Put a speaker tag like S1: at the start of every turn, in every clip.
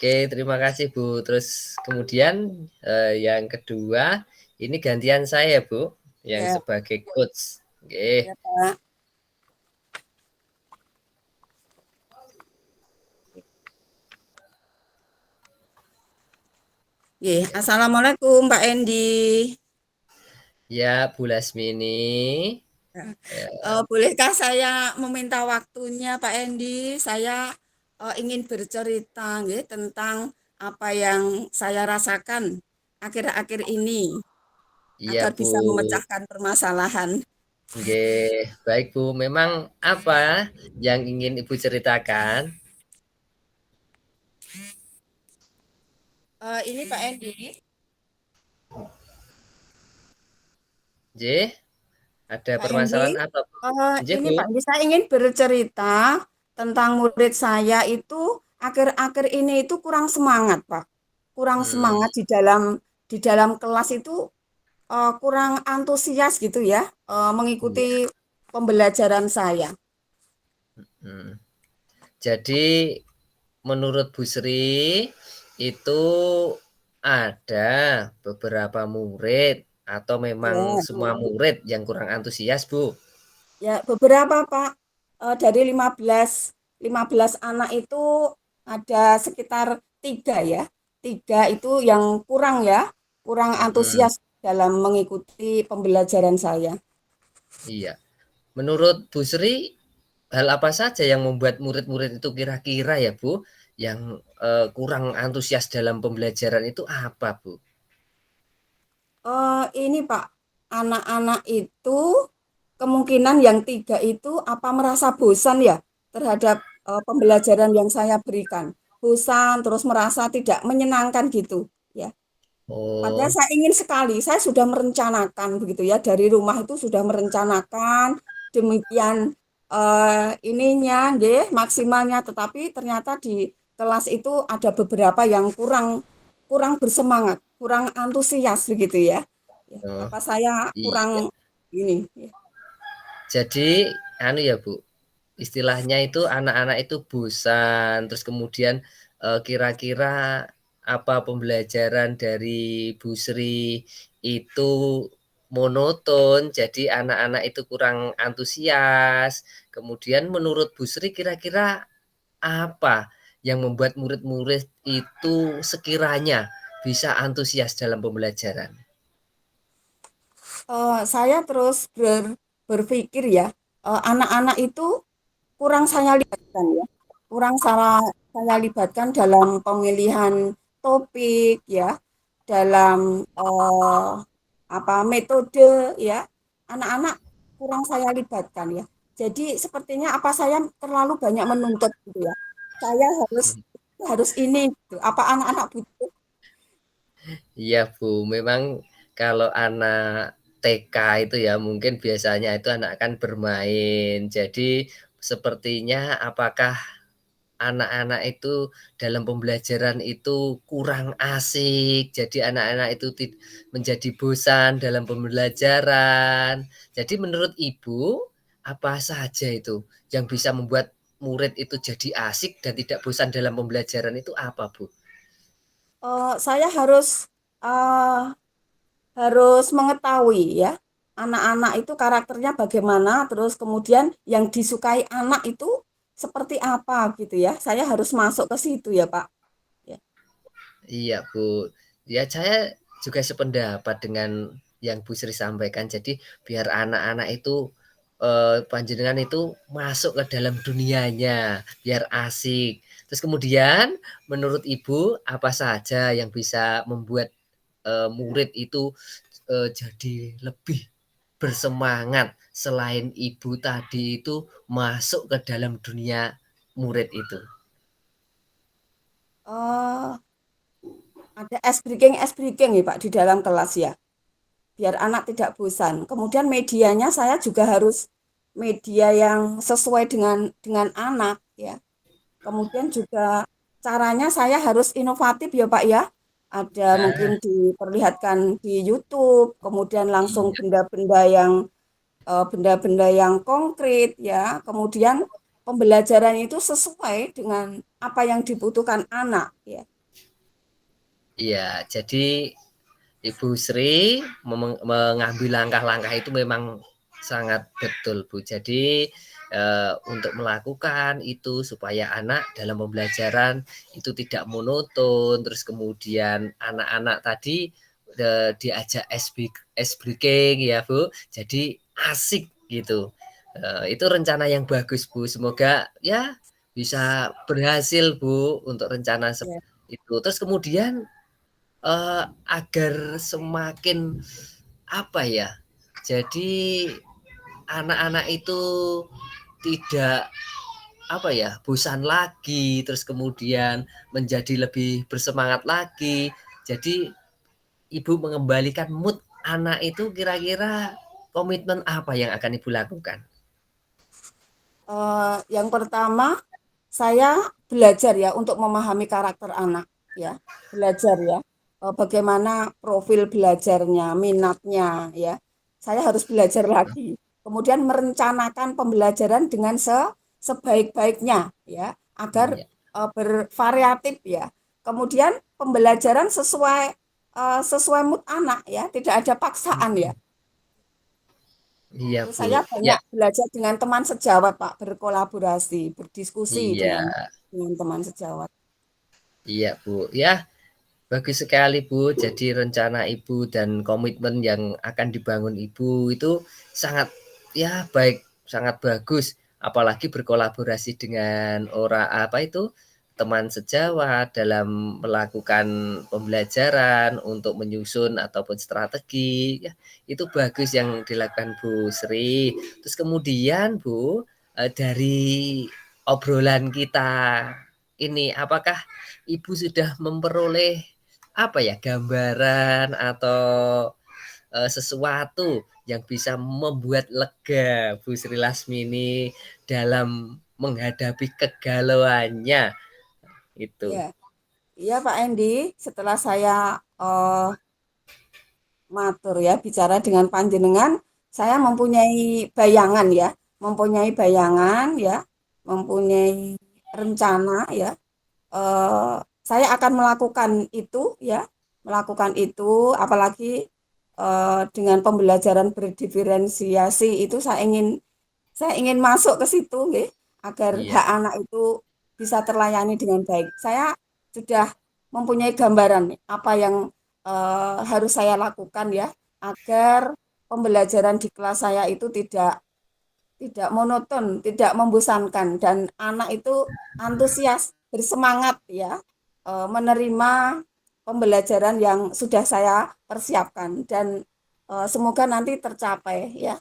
S1: Oke, terima kasih Bu. Terus kemudian yang kedua, ini gantian saya Bu, yang
S2: Ya,
S1: sebagai coach. Oke,
S2: ya Pak. Assalamualaikum Pak Endi.
S1: ya Bu Lasmini.
S2: Bolehkah saya meminta waktunya Pak Endi? Saya ingin bercerita nggih, tentang apa yang saya rasakan akhir-akhir ini
S1: Iya
S2: agar
S1: Bu.
S2: bisa memecahkan permasalahan.
S1: Oke, baik Bu. Memang apa yang ingin Ibu ceritakan?
S2: Ini Pak Endi,
S1: J, ada
S2: Pak Endi,
S1: permasalahan apa Bu? J
S2: ini
S1: Bu.
S2: Pak Endi, saya ingin bercerita tentang murid saya itu akhir-akhir ini itu kurang semangat Pak, kurang
S1: Hmm,
S2: semangat di dalam kelas itu, kurang antusias gitu ya,
S1: iya.
S2: mengikuti pembelajaran saya.
S1: Hmm. Jadi menurut Bu Sri itu ada beberapa murid atau memang
S2: Ya,
S1: semua murid yang kurang antusias Bu?
S2: ya beberapa Pak. Dari 15 anak itu ada sekitar tiga ya. Tiga itu yang kurang ya, kurang
S1: Mm-mm,
S2: antusias dalam mengikuti pembelajaran saya.
S1: iya. Menurut Bu Sri, hal apa saja yang membuat murid-murid itu kira-kira ya Bu, yang kurang antusias dalam pembelajaran itu apa Bu?
S2: Ini Pak, anak-anak itu kemungkinan yang tiga itu apa merasa bosan ya terhadap pembelajaran yang saya berikan. Bosan, terus merasa tidak menyenangkan gitu ya. Padahal
S1: Oh,
S2: saya ingin sekali, saya sudah merencanakan begitu ya, dari rumah itu sudah merencanakan demikian ininya, nggih, maksimalnya, tetapi ternyata di kelas itu ada beberapa yang kurang kurang bersemangat, kurang antusias begitu ya. Ya,
S1: oh,
S2: apa saya
S1: iya.
S2: kurang ini ya.
S1: Jadi anu ya Bu, istilahnya itu anak-anak itu bosan, terus kemudian, kira-kira apa pembelajaran dari Bu Sri itu monoton, jadi anak-anak itu kurang antusias. Kemudian menurut Bu Sri kira-kira apa yang membuat murid-murid itu sekiranya bisa antusias dalam pembelajaran?
S2: Saya terus berpikir ya, anak-anak itu kurang saya libatkan ya, kurang saya libatkan dalam pemilihan topik ya, dalam apa metode ya, anak-anak kurang saya libatkan ya. Jadi sepertinya apa saya terlalu banyak menuntut gitu ya. Saya harus harus ini gitu. Apa anak-anak butuh?
S1: Iya, Bu, memang kalau anak TK itu ya mungkin biasanya itu anak kan bermain. Jadi sepertinya apakah anak-anak itu dalam pembelajaran itu kurang asik, jadi anak-anak itu menjadi bosan dalam pembelajaran. Jadi menurut Ibu, apa saja itu yang bisa membuat murid itu jadi asik dan tidak bosan dalam pembelajaran itu apa, Bu?
S2: Saya eh, harus mengetahui ya, anak-anak itu karakternya bagaimana, terus kemudian yang disukai anak itu seperti apa gitu ya. Saya harus masuk ke situ ya Pak. Ya.
S1: Iya, Bu. Ya, saya juga sependapat dengan yang Bu Sri sampaikan. Jadi biar anak-anak itu panjenengan itu masuk ke dalam dunianya, biar asik. Terus kemudian menurut Ibu apa saja yang bisa membuat murid itu jadi lebih bersemangat selain Ibu tadi itu masuk ke dalam dunia murid itu?
S2: Oh, ada es breaking ya Pak di dalam kelas ya, biar anak tidak bosan. Kemudian medianya saya juga harus media yang sesuai dengan anak ya. Kemudian juga caranya saya harus inovatif ya Pak ya. Ada mungkin
S1: Ah,
S2: diperlihatkan di YouTube, kemudian langsung
S1: iya.
S2: benda-benda yang konkret ya. Kemudian pembelajaran itu sesuai dengan apa yang dibutuhkan anak ya.
S1: Iya, jadi Ibu Sri mengambil langkah-langkah itu memang sangat betul, Bu. Jadi, untuk melakukan itu supaya anak dalam pembelajaran itu tidak monoton, terus kemudian anak-anak tadi, diajak ice breaking ya, Bu, jadi asik gitu. Itu rencana yang bagus, Bu. Semoga ya bisa berhasil, Bu, untuk rencana
S2: Ya.
S1: itu. Terus kemudian agar semakin apa ya, jadi anak-anak itu tidak apa ya, bosan lagi, terus kemudian menjadi lebih bersemangat lagi. Jadi Ibu mengembalikan mood anak itu kira-kira komitmen apa yang akan Ibu lakukan?
S2: Yang pertama, saya belajar ya untuk memahami karakter anak ya, belajar ya, bagaimana profil belajarnya, minatnya ya. Saya harus belajar lagi. Kemudian merencanakan pembelajaran dengan sebaik-baiknya ya, agar
S1: Iya,
S2: bervariatif ya. Kemudian pembelajaran sesuai mood anak ya, tidak ada paksaan ya.
S1: mhm, iya,
S2: Terus
S1: Bu.
S2: saya
S1: Ya,
S2: banyak belajar dengan teman sejawat, Pak, berkolaborasi, berdiskusi
S1: iya,
S2: dengan teman sejawat.
S1: iya, Bu. Ya, bagus sekali, Bu. Jadi rencana Ibu dan komitmen yang akan dibangun Ibu itu sangat ya baik, sangat bagus. Apalagi berkolaborasi dengan orang apa itu, teman sejawat dalam melakukan pembelajaran untuk menyusun ataupun strategi, ya itu bagus yang dilakukan Bu Sri. Terus kemudian Bu, dari obrolan kita ini, apakah Ibu sudah memperoleh apa ya, gambaran atau, sesuatu yang bisa membuat lega Bu Sri Lasmini dalam menghadapi kegalauannya itu?
S2: Ya, iya Pak Endi, setelah saya matur ya bicara dengan panjenengan, saya mempunyai bayangan ya, mempunyai rencana ya. eh, saya akan melakukan itu, apalagi dengan pembelajaran berdiferensiasi itu saya ingin masuk ke situ, nggih, agar
S1: Iya,
S2: hak anak itu bisa terlayani dengan baik. Saya sudah mempunyai gambaran nih, apa yang harus saya lakukan ya, agar pembelajaran di kelas saya itu tidak tidak monoton, tidak membosankan, dan anak itu antusias, bersemangat ya, menerima pembelajaran yang sudah saya persiapkan, dan semoga nanti tercapai ya,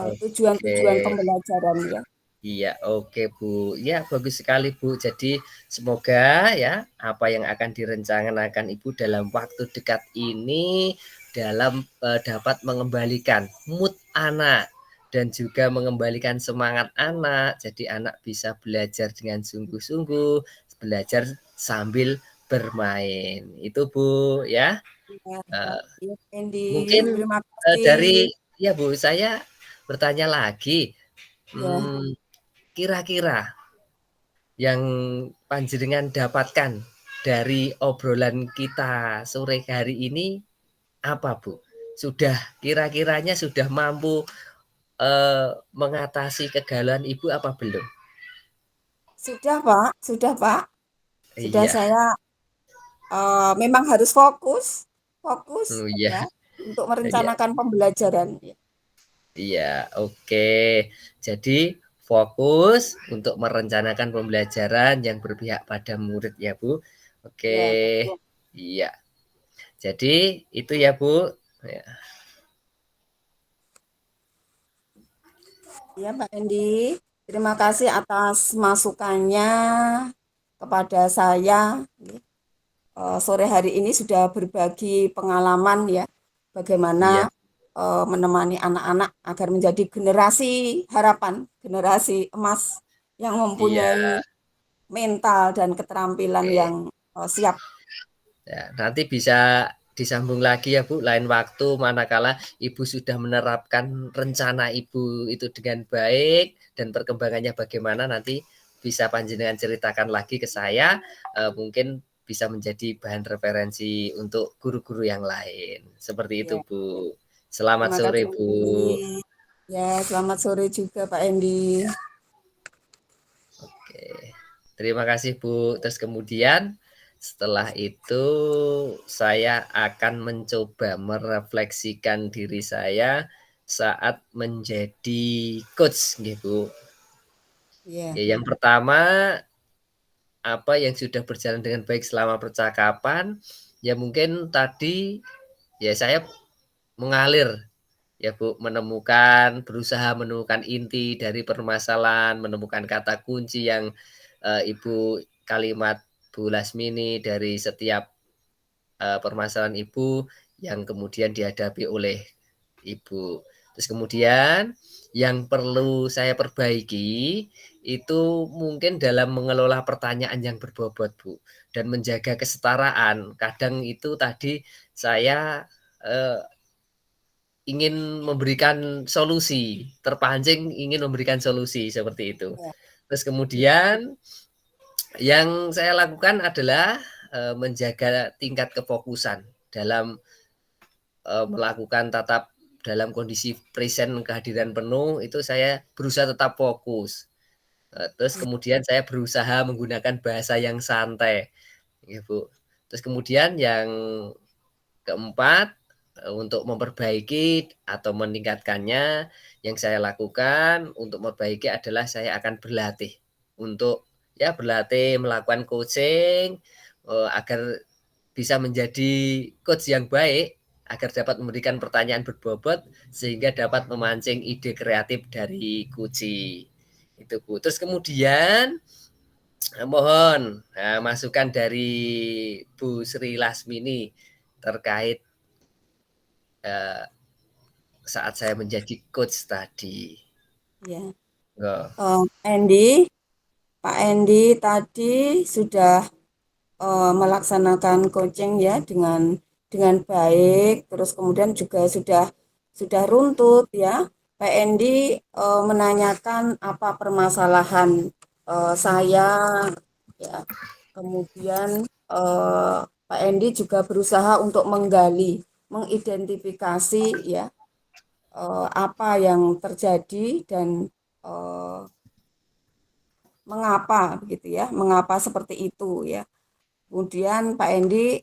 S1: oke.
S2: tujuan-tujuan pembelajaran ya.
S1: Iya, oke, Bu. Ya, bagus sekali, Bu. Jadi semoga ya apa yang akan direncanakan Ibu dalam waktu dekat ini dalam dapat mengembalikan mood anak dan juga mengembalikan semangat anak. Jadi anak bisa belajar dengan sungguh-sungguh, belajar sambil bermain. Itu, Bu, ya.
S2: Ya,
S1: Eh,
S2: ya, Andy,
S1: mungkin
S2: terima kasih.
S1: dari ya, Bu, saya bertanya lagi.
S2: Ya,
S1: Hmm, kira-kira yang panjenengan dapatkan dari obrolan kita sore hari ini apa, Bu? Sudah kira-kiranya sudah mampu, mengatasi kegalauan Ibu apa belum?
S2: sudah Pak, sudah Pak, sudah
S1: Iya,
S2: saya memang harus fokus, fokus
S1: oh iya,
S2: ya, untuk
S1: iya,
S2: merencanakan pembelajaran. Ya,
S1: iya, oke. Jadi fokus untuk merencanakan pembelajaran yang berpihak pada murid ya, Bu. Oke,
S2: ya, betul.
S1: iya. Jadi itu ya, Bu. Ya,
S2: Ya, Pak Endi, terima kasih atas masukannya kepada saya. Sore hari ini sudah berbagi pengalaman ya,
S1: iya,
S2: bagaimana menemani anak-anak agar menjadi generasi harapan, generasi emas yang
S1: iya,
S2: mempunyai mental dan keterampilan
S1: oke.
S2: yang siap.
S1: Ya, nanti bisa disambung lagi ya Bu, lain waktu manakala Ibu sudah menerapkan rencana Ibu itu dengan baik dan perkembangannya bagaimana nanti bisa panjenengan ceritakan lagi ke saya, mungkin bisa menjadi bahan referensi untuk guru-guru yang lain. Seperti itu,
S2: Ya,
S1: Bu. Selamat
S2: terima
S1: sore,
S2: kasih Pak
S1: Bu.
S2: Endi. Ya, selamat sore juga Pak Endi.
S1: Oke. Terima kasih, Bu. Terus kemudian setelah itu saya akan mencoba merefleksikan diri saya saat menjadi coach, nggih, Bu.
S2: Ya,
S1: Ya, yang pertama, apa yang sudah berjalan dengan baik selama percakapan, ya mungkin tadi, ya saya mengalir ya Bu, berusaha menemukan inti dari permasalahan, menemukan kata kunci yang, kalimat Bu Lasmini dari setiap, permasalahan Ibu yang kemudian dihadapi oleh Ibu. Terus kemudian yang perlu saya perbaiki itu mungkin dalam mengelola pertanyaan yang berbobot, Bu, dan menjaga kesetaraan. Kadang itu tadi saya, eee, ingin memberikan solusi, terpancing ingin memberikan solusi, seperti itu.
S2: ya,
S1: Terus kemudian yang saya lakukan adalah, menjaga tingkat kefokusan dalam melakukan tatap dalam kondisi present kehadiran penuh itu saya berusaha tetap fokus, terus kemudian saya berusaha menggunakan bahasa yang santai, ya Bu. Terus kemudian yang keempat, untuk memperbaiki atau meningkatkannya, yang saya lakukan untuk memperbaiki adalah saya akan berlatih untuk ya berlatih melakukan coaching, agar bisa menjadi coach yang baik, agar dapat memberikan pertanyaan berbobot, sehingga dapat memancing ide kreatif dari kunci. Itu, Bu. Terus kemudian, mohon, masukan dari Bu Sri Lasmini terkait, eee, saat saya menjadi coach tadi.
S2: ya.
S1: Oh,
S2: Endi, Pak Endi tadi sudah melaksanakan coaching ya dengan baik, terus kemudian juga sudah runtut ya. Pak Endi menanyakan apa permasalahan saya ya. Kemudian Pak Endi juga berusaha untuk menggali, mengidentifikasi ya apa yang terjadi dan eh, mengapa gitu ya, mengapa seperti itu ya. Kemudian Pak Endi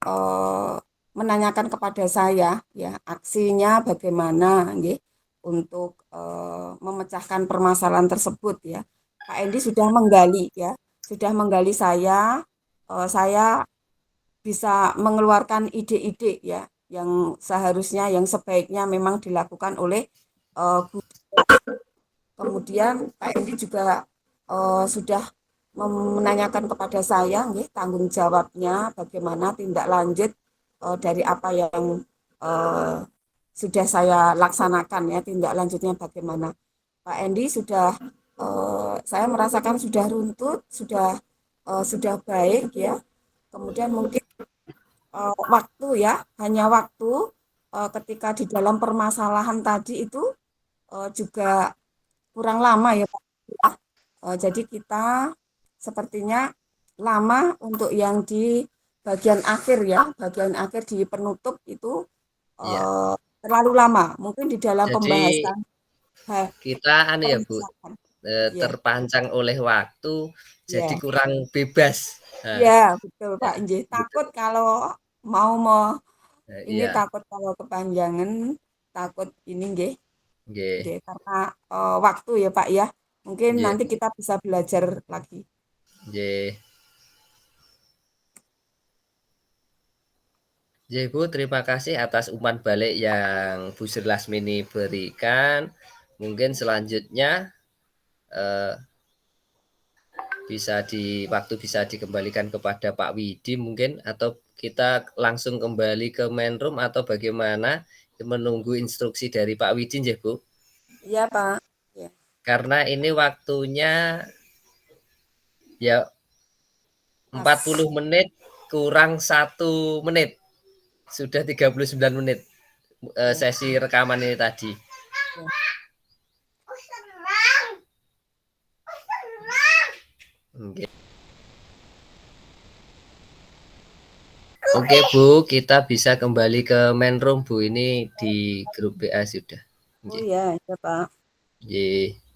S2: eh, menanyakan kepada saya ya aksinya bagaimana nggih, untuk memecahkan permasalahan tersebut ya. Pak Endi sudah menggali ya, sudah menggali saya bisa mengeluarkan ide-ide ya yang seharusnya yang sebaiknya memang dilakukan oleh guru. Kemudian Pak Endi juga sudah menanyakan kepada saya nggih, tanggung jawabnya bagaimana tindak lanjut dari apa yang eh, sudah saya laksanakan ya, tindak lanjutnya bagaimana. Pak Endi sudah saya merasakan sudah runtut, sudah baik ya. Kemudian mungkin waktu ya, hanya waktu ketika di dalam permasalahan tadi itu juga kurang lama ya Pak. Jadi kita sepertinya lama untuk yang di bagian akhir ya, bagian akhir di penutup itu
S1: iya.
S2: eh, terlalu lama. Mungkin di dalam
S1: Jadi
S2: pembahasan
S1: kita anu ya Bu,
S2: percakapan. Ya,
S1: terpancang oleh waktu, jadi
S2: ya,
S1: kurang bebas. Nah,
S2: ya, betul Pak
S1: ya
S2: Inji.
S1: gitu.
S2: Takut kalau mau ini
S1: Iya,
S2: takut kalau kepanjangan, takut ini nggih,
S1: nggih,
S2: nggih karena waktu ya Pak ya. Mungkin
S1: nggih,
S2: nanti kita bisa belajar lagi.
S1: nggih. Nggih, Bu, terima kasih atas umpan balik yang Bu Sri Lasmini berikan. Mungkin selanjutnya, eee, bisa dikembalikan kepada Pak Widi mungkin, atau kita langsung kembali ke main room atau bagaimana, menunggu instruksi dari Pak Widi nggih, Bu?
S2: Iya Pak. Ya,
S1: Karena ini waktunya ya
S2: pas.
S1: 40 menit kurang 1 menit, sudah 39 menit,
S2: Ya,
S1: sesi rekaman ini tadi.
S2: ya.
S1: Nggih. Oke Bu, kita bisa kembali ke main room Bu, ini di grup WA sudah.
S2: Oh
S1: Nggih.
S2: ya, ya Pak.
S1: Nggih.